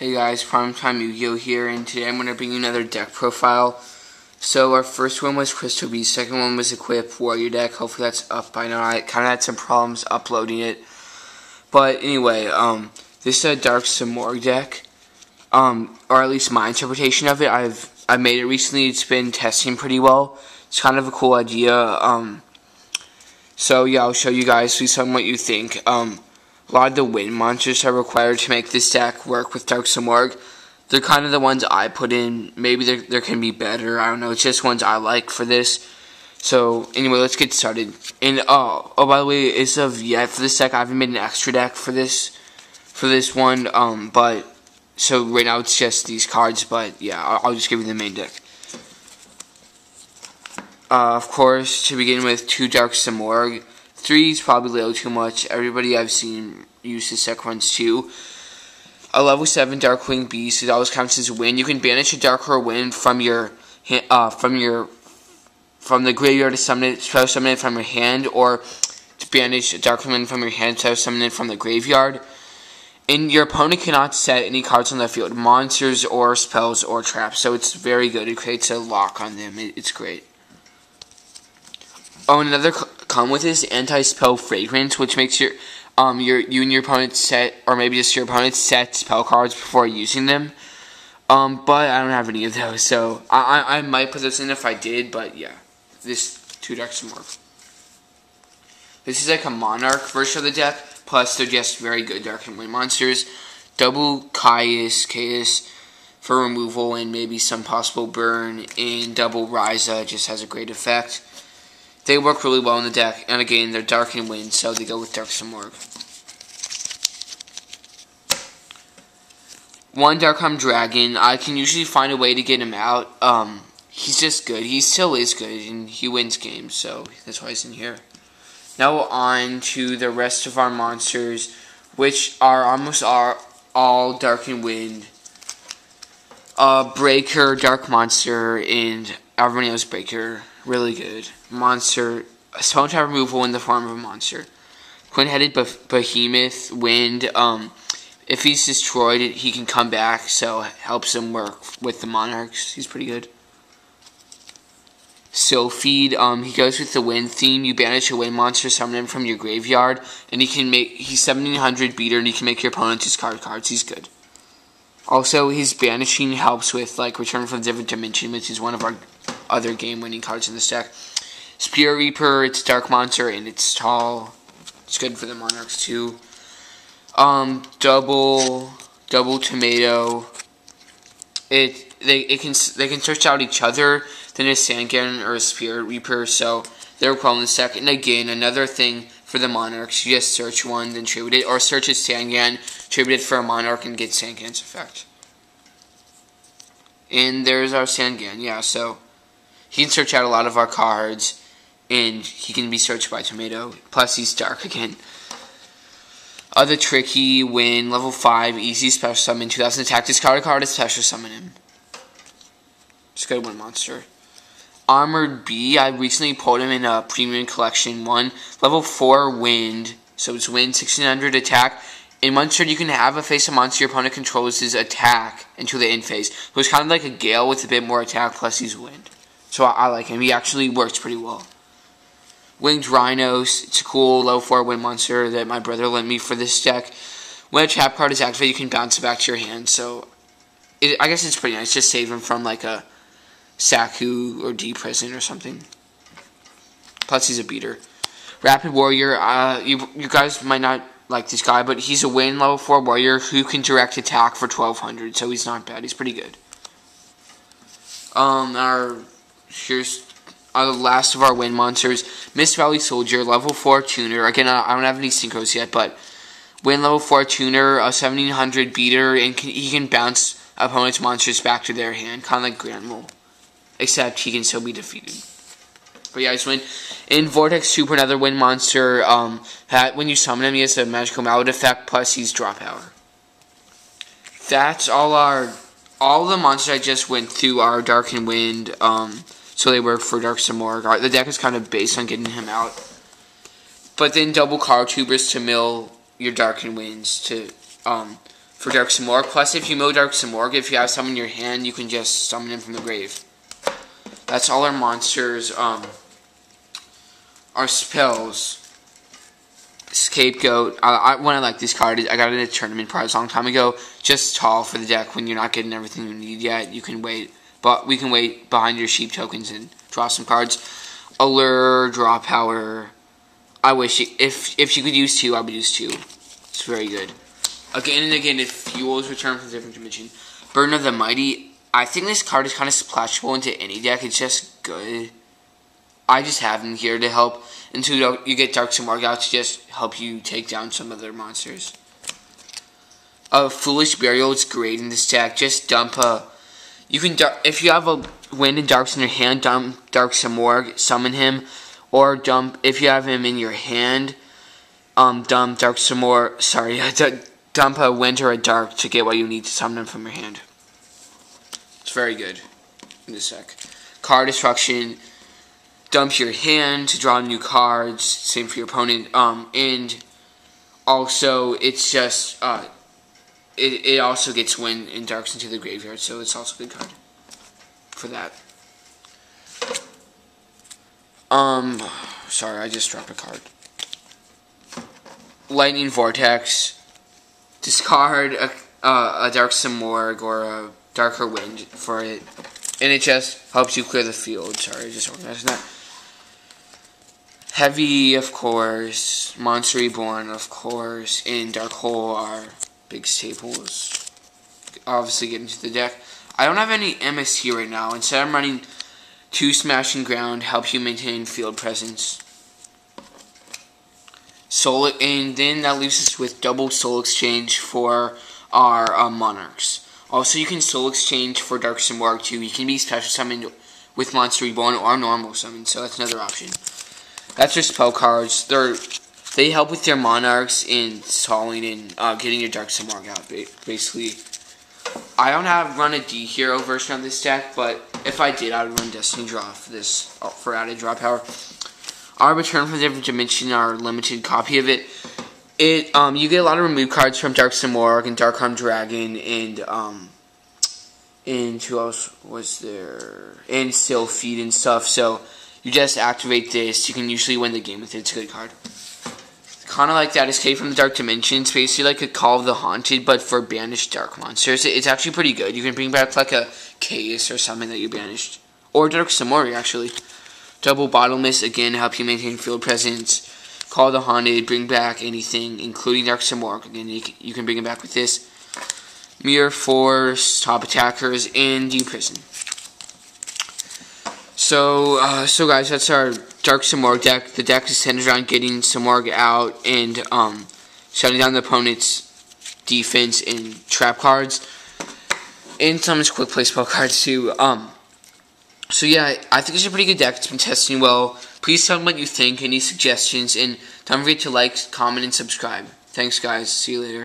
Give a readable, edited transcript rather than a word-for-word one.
Hey guys, PrimeTimeYGO here, and today I'm going to bring you another deck profile. So our first one was Crystal Beast, second one was Equip Warrior deck. Hopefully that's up by now. I kind of had some problems uploading it. But anyway, this is a Dark Simorgh deck, or at least my interpretation of it. I made it recently. It's been testing pretty well. It's kind of a cool idea. So yeah, I'll show you guys, please tell me what you think. A lot of the wind monsters are required to make this deck work with Dark Simorgh. They're kind of the ones I put in. Maybe there can be better. I don't know. It's just ones I like for this. So anyway, let's get started. And oh by the way, as of yet for this deck, I haven't made an extra deck for this one. But so right now it's just these cards. But yeah, I'll just give you the main deck. Of course, to begin with, 2 Dark Simorgh. 3 is probably a little too much. Everybody I've seen use this deck runs 2. A level 7 Darkwing Beast. It always counts as wind. You can banish a dark or wind from the graveyard to summon it, from your hand, or to banish a dark wind from your hand, summon it from the graveyard. And your opponent cannot set any cards on the field, monsters or spells or traps. So it's very good. It creates a lock on them. It's great. Oh, and another come with is anti-spell fragrance, which makes you and your opponent set, or maybe just your opponent set spell cards before using them. But I don't have any of those, so I might put those in if I did. But yeah, this 2 Dark Simorgh. This is like a Monarch version of the deck. Plus, they're just very good Dark and Wind monsters. Double Chaos for removal and maybe some possible burn, and double Ryza just has a great effect. They work really well in the deck, and again, they're Dark and Wind, so they go with Dark Simorgh. 1 Darkholm Dragon. I can usually find a way to get him out. He's just good. He still is good, and he wins games, so that's why he's in here. Now on to the rest of our monsters, which are almost all Dark and Wind. Breaker, Dark Monster, and everybody knows Breaker. Really good. Monster. Spell type removal in the form of a monster. Twin-headed Behemoth, Wind. If he's destroyed, he can come back, so it helps him work with the Monarchs. He's pretty good. Sylphid. He goes with the Wind theme. You banish a Wind monster, summon him from your graveyard, and he's 1700 beater, and he can make your opponent discard cards. He's good. Also, his banishing helps with like Return from a Different Dimension, which is one of our other game-winning cards in this deck. Spirit Reaper, it's Dark Monster, and it's tall. It's good for the Monarchs too. Double Tomato. They can search out each other than a Sandgan or a Spirit Reaper, so they're well in this deck. And again, another thing for the Monarchs, you just search one, then tribute it, or search a Sandgan, tribute it for a Monarch, and get Sandgan's effect. And there's our Sandgan, yeah, so he can search out a lot of our cards, and he can be searched by Tomato, plus he's Dark again. Other Tricky, Win, level 5, easy special summon, 2000 attack, discard a card to special summon him. It's a good one monster. Armored Bee, I recently pulled him in a Premium Collection 1. Level 4 Wind, so it's Wind, 1600 attack. In monster, you can have a face of monster your opponent controls his attack until the end phase. So it's kind of like a Gale with a bit more attack, plus he's Wind. So I like him. He actually works pretty well. Winged Rhinos, it's a cool level 4 Wind monster that my brother lent me for this deck. When a trap card is activated, you can bounce it back to your hand. So I guess it's pretty nice. Just save him from like a Saku or D Prison or something. Plus he's a beater. Rapid Warrior, you guys might not like this guy, but he's a Wind level 4 warrior who can direct attack for 1200, so he's not bad. He's pretty good. Here's the last of our Wind monsters. Mist Valley Soldier, level 4 tuner. Again, I don't have any synchros yet, but Wind level 4 tuner, a 1700 beater, and he can bounce opponent's monsters back to their hand, kind of like Granville. Except he can still be defeated. But yeah, he's Wind. In Vortex Super, another Wind monster. When you summon him, he has a magical mallet effect, plus he's draw power. That's all the monsters I just went through are Dark and Wind. So they work for Dark Simorgh. The deck is kind of based on getting him out. But then double Card Tubers to mill your Dark and Winds to for Dark Simorgh. Plus, if you mill Dark Simorgh, if you have some in your hand, you can just summon him from the grave. That's all our monsters. Our spells. Scapegoat. When I like this card, I got it in a tournament prize a long time ago. Just tall for the deck when you're not getting everything you need yet. You can wait, but we can wait behind your sheep tokens and draw some cards. Allure, draw power. I wish if you could use 2, I would use 2. It's very good. Again and again, it fuels return from a different dimension. Burden of the Mighty. I think this card is kind of splashable into any deck. It's just good. I just have him here to help until you get Dark Simorgh out to just help you take down some other monsters. Foolish Burial is great in this deck. Just dump a... You can if you have a Wind and Darks in your hand, dump Dark Simorgh, summon him, or dump if you have him in your hand, dump Dark Simorgh. Sorry, dump a Wind or a Dark to get what you need to summon him from your hand. It's very good in this deck. Card Destruction. Dump your hand to draw new cards. Same for your opponent. And also, it's just it also gets Wind and Darks into the graveyard, so it's also a good card for that. Sorry, I just dropped a card. Lightning Vortex. Discard a Dark Simorgh or a Darker Wind for it, and it just helps you clear the field. Sorry, I just organized that. Heavy, of course. Monster Reborn, of course. And Dark Hole are big staples. Obviously, get into the deck. I don't have any MST right now. Instead, I'm running 2 Smashing Ground. Help you maintain field presence. And then that leaves us with double Soul Exchange for our Monarchs. Also, you can Soul Exchange for Dark Simorgh too. You can be special summoned with Monster Reborn or normal summon, so that's another option. That's your spell cards. They help with your Monarchs in stalling and getting your Dark Simorgh out, basically. I don't run a D Hero version of this deck, but if I did, I would run Destiny Draw for this, for added draw power. Our Return from a Different Dimension, our limited copy of it. You get a lot of removed cards from Dark Simorgh and Darkharm Dragon and who else was there? And Sylphid and stuff, so you just activate this. You can usually win the game with it. It's a good card. Kind of like that Escape from the Dark Dimension. It's basically like a Call of the Haunted, but for banished dark monsters. It's actually pretty good. You can bring back like a Chaos or something that you banished. Or Dark Simorgh, actually. Double Bottomless, again, help you maintain field presence. Call of the Haunted, bring back anything, including Dark Simorgh. Again, you can bring it back with this. Mirror Force, Top Attackers, and Deprison. So guys, that's our Dark Simorgh deck. The deck is centered around getting Simorgh out and shutting down the opponent's defense and trap cards, and some quick play spell cards too. So yeah, I think it's a pretty good deck. It's been testing well. Please tell me what you think, any suggestions, and don't forget to like, comment, and subscribe. Thanks guys. See you later.